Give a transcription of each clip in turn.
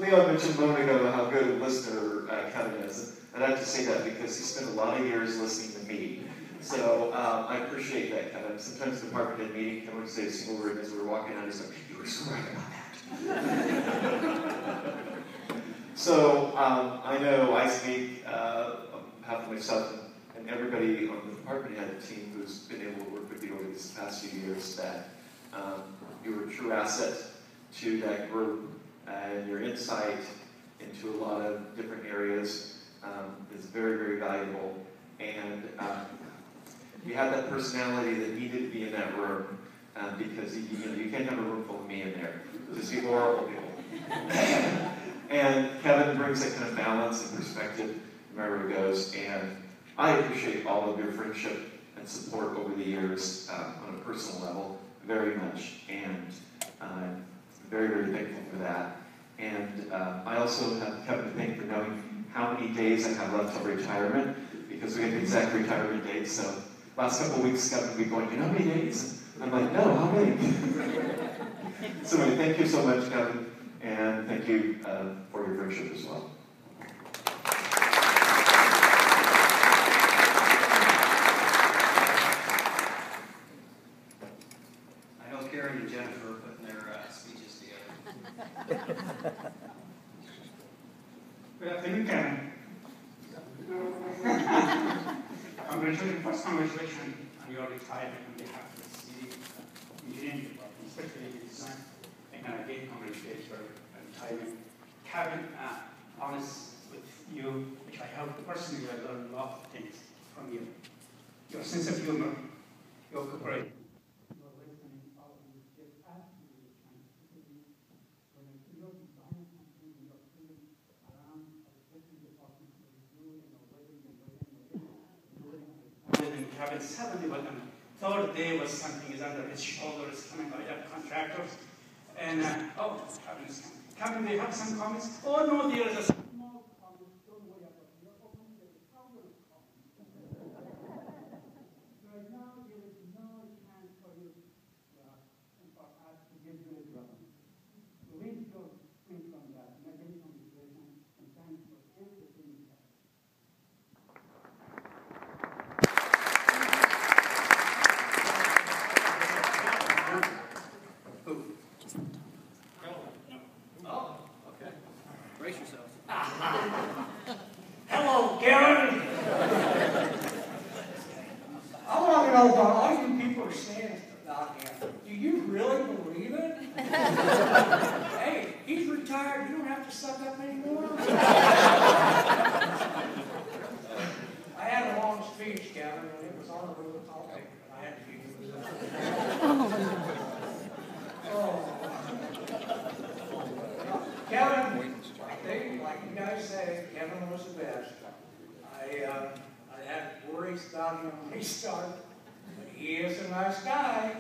Leon mentioned a moment ago how good a listener Kevin is. I'd have to say that because he spent a lot of years listening to me. So I appreciate that, Kevin. Sometimes the department head meeting, Kevin would say a single word as we were walking out, he's like, you were so right about that. So I know I speak on behalf of myself and everybody on the department head team who's been able to work with you over these past few years that you were a true asset to that group, and your insight into a lot of different areas is very, very valuable. And you have that personality that needed to be in that room because you can't have a room full of me in there. Just be horrible people. And Kevin brings that kind of balance and perspective wherever it goes. And I appreciate all of your friendship and support over the years on a personal level very much. And I'm very, very thankful for that. And I also have Kevin to thank for knowing how many days I have left till retirement, because we have the exact retirement date. So last couple of weeks, Kevin will be going, you know how many days? I'm like, no, how many? So anyway, thank you so much, Kevin. And thank you for your friendship as well. I know Karen and Jennifer are putting their speeches together. Good afternoon, Karen. First congratulations on your retirement on behalf of the city engineering department, especially the design. And again, congratulations for retirement. Kevin, honest with you, which I hope personally I learned a lot of things from you. Your sense of humor, your cooperation. Your listening, all of you just absolutely fantastic. When I see your design company and your feeling around especially the department that you do and waiting. Kevin suddenly was on the third day was something is under his shoulders coming by that contractors. And oh, Kevin is coming. Kevin, do you have some comments? Oh no, there is a small comment. Don't worry about it. You're opening the power of comments. Right now, there is no chance for you and for us to give you a drum. Release your spring from that. And again, congratulations and thanks for everything you have. Brace yourselves. Hello, Karen. I want to know about all you people are saying about him. Do you really believe it? Hey, he's retired. You don't have to suck up anymore. I had a long speech, Kevin, and it was on a real topic. I had to give you Oh. Kevin, like you guys say, Kevin was the best. I had worries about him when he started, but he is a nice guy.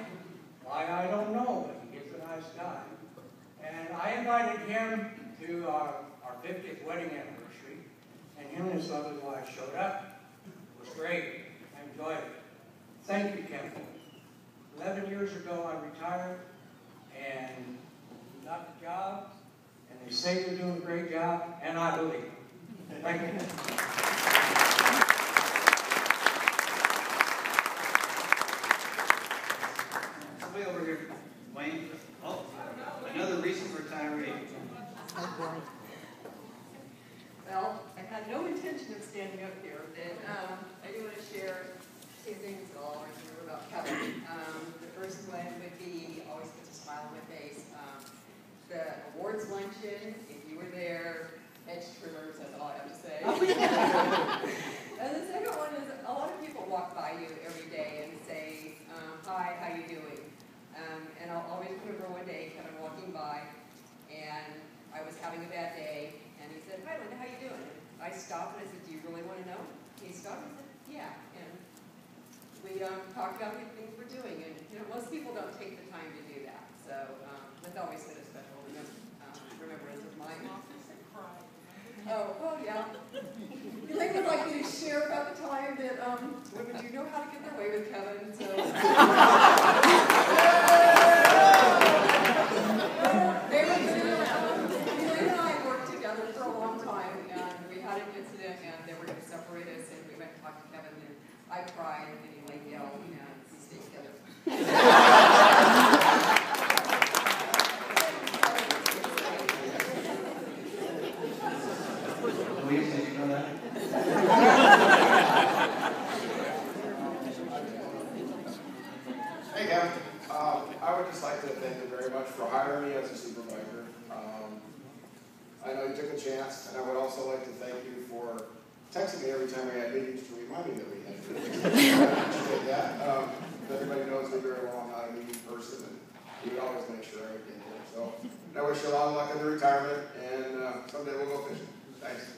Why, I don't know, but he is a nice guy. And I invited him to our 50th wedding anniversary, and him and his lovely wife showed up. It was great. I enjoyed it. Thank you, Kevin. 11 years ago, I retired, and got the job. And they say you're doing a great job, and I believe it. Thank you. Somebody over here, Wayne. Oh, another recent retiree. Oh boy. Well, I had no intention of standing up here, but I do want to share two things that I'll remember about Kevin. The first one would be, always puts a smile on my face. The awards luncheon, if you were there, hedge trimmers, that's all I have to say. And the second one is, a lot of people walk by you every day and say, hi, how you doing? And I'll always remember one day, Kevin walking by, and I was having a bad day, and he said, hi Linda, how you doing? And I stopped and I said, do you really want to know? He stopped and said, yeah. And we talked about the things we're doing, and most people don't take the time to do that. So that's always been a special remembrance of mine. Oh, well, yeah. You think I'd like you to share about the time that women do know how to get their way with Kevin, so. They were Elaine and I worked please, did you know that? Hey, Kevin. I would just like to thank you very much for hiring me as a supervisor. I know you took a chance, and I would also like to thank you for texting me every time we had meetings to remind me that we had meetings. I appreciate that. Everybody knows me very well. I'm not a meeting person, and you would always make sure I would get there. So I wish you a lot of luck in the retirement, and someday we'll go fishing. Thanks.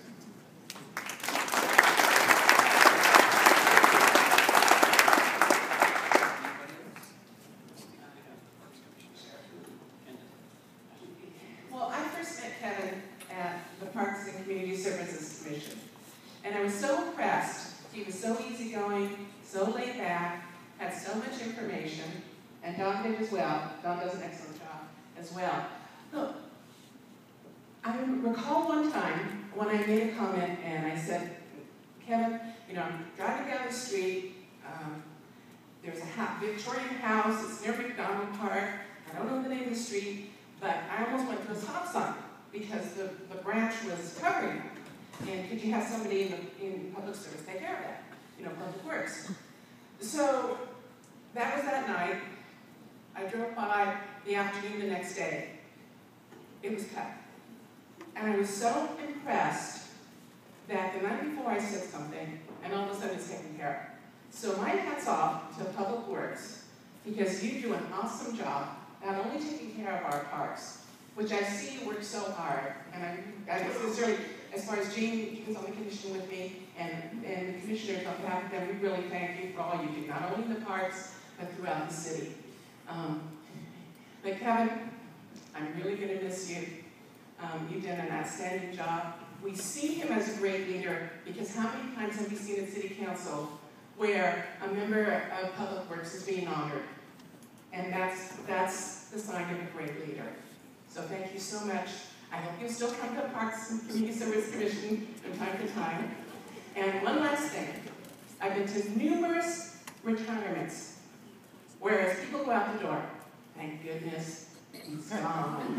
Well, I first met Kevin at the Parks and Community Services Commission, and I was so impressed. He was so easygoing, so laid back, had so much information, and Don did as well. Don does an excellent job as well. Look, I recall one time when I made a comment and I said, Kevin, you know, I'm driving down the street, there's a Victorian house, it's near McDonald Park, I don't know the name of the street, but I almost went to a stop sign because the branch was covering it. And could you have somebody in public service take care of that? You know, Public Works. So that was that night. I drove by the afternoon the next day. It was cut. And I was so impressed that the night before I said something, and all of a sudden it's taken care of. So my hat's off to Public Works, because you do an awesome job, not only taking care of our parks, which I see you work so hard, and I sincerely, as far as Jean was on the commission with me, and the commissioners on behalf of them, we really thank you for all you do, not only in the parks, but throughout the city. But Kevin, I'm really going to miss you. You've done an outstanding job. We see him as a great leader, because how many times have we seen at City Council where a member of Public Works is being honored? And that's the sign of a great leader. So thank you so much. I hope you'll still come to Parks and Community Service Commission from time to time. And one last thing. I've been to numerous retirements, whereas people go out the door. Thank goodness he's gone.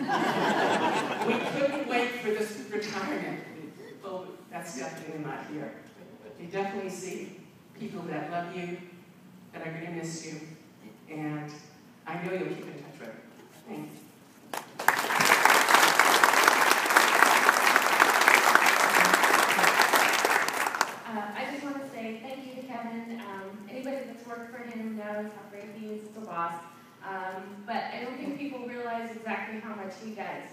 We couldn't wait for this retirement. Well, that's definitely not here. You definitely see people that love you, that are going to miss you, and I know you'll keep in touch with them. Thank you. I just want to say thank you to Kevin. Anybody that's worked for him knows how great he is as a boss. But I don't think people realize exactly how much he does.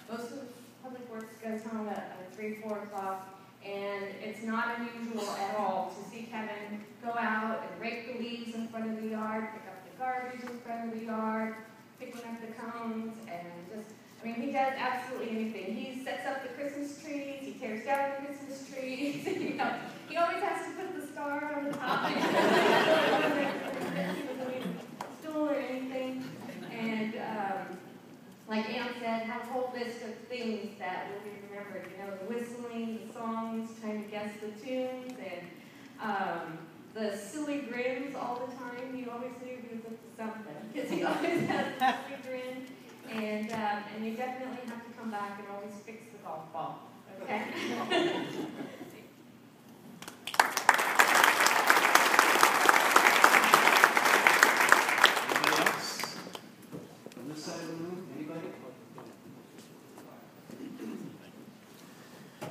Most of Public Works goes home at 3, 4 o'clock, and it's not unusual at all to see Kevin go out and rake the leaves in front of the yard, pick up the garbage in front of the yard, picking up the cones, and just, I mean, he does absolutely anything. He sets up the Christmas trees, he tears down the Christmas trees, you know, he always has to put the star on the top. Or anything, and like Ann said, have a whole list of things that will be remembered. You know, the whistling, the songs, trying to guess the tunes, and the silly grins all the time. You always knew he was up to something because he always has a silly grin, and you definitely have to come back and always fix the golf ball. Okay.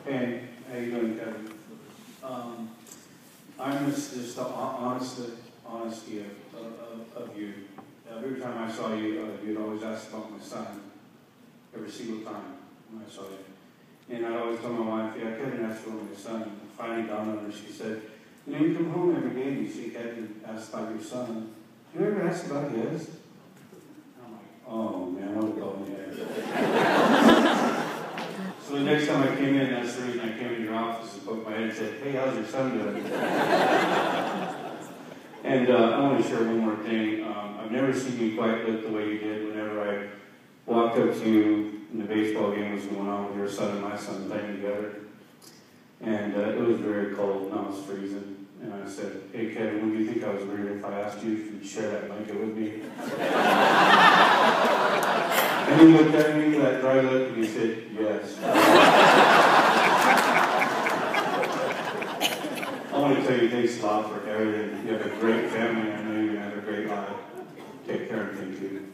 Hey, how you doing, Kevin? I miss just the honesty of you. Every time I saw you, you'd always ask about my son. Every single time when I saw you. And I'd always tell my wife, yeah, Kevin asked for my son. Finally dawned on her, she said, you know, you come home every day and you see Kevin ask about your son. You ever ask about his? I'm like, oh man, I would have called me there. So the next time I came in, that's the reason I came in your office and poked my head and said, hey, how's your son doing? And I want to share one more thing. I've never seen you quite look the way you did whenever I walked up to you and the baseball game was going on with your son and my son playing together. And it was very cold and I was freezing. And I said, hey, Kevin, would you think I was weird if I asked you if you'd share that blanket with me? And he looked at me with that dry look and he said, yes. to tell you thanks a lot for everything. You have a great family. I know you're going to have a great life. Take care and thank you.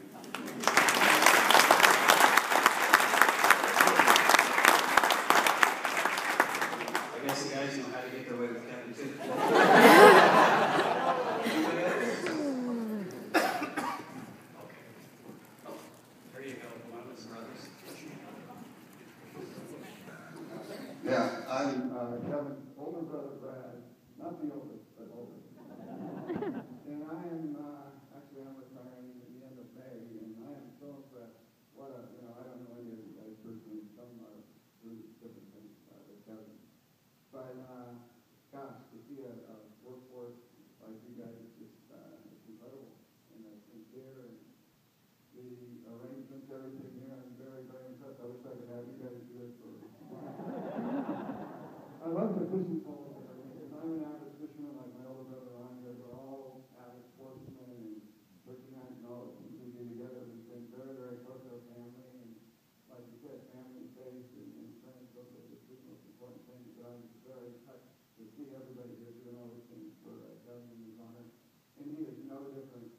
I guess the guys know how to get their way with Kevin too. Anybody else? Okay. Oh, there you go, one of his brothers. Yeah, I'm Kevin's older brother, Brad, not the oldest, but older. And I am, actually I'm retiring at the end of May, and I am so impressed. What a, I don't know any of you guys personally, some are doing different things with Kevin. But, gosh, to see a workforce like you guys is just, it's incredible. And it's sincere, and the arrangements, everything here, I'm very, very impressed. I wish I could have you guys do it for I love the fishing poles and everything, because I'm an avid fisherman like my older brother Ron. You guys are all avid sportsmen and turkey hunt and all the things we do together. We've been very, very close to our family, and like you said, family, faith, and friends, those are the two most important things. But I'm very touched to see everybody here doing all these things for Kevin and his honor. And he is no different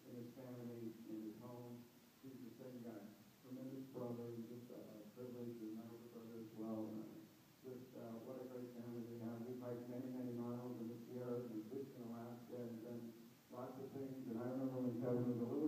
in his family, in his home. He's the same guy. Tremendous brother, just a privilege, and my older brother as well. Just what a great family we have. We've hiked many, many miles in the Sierras and fished in Alaska and done lots of things. And I remember when Kevin was a little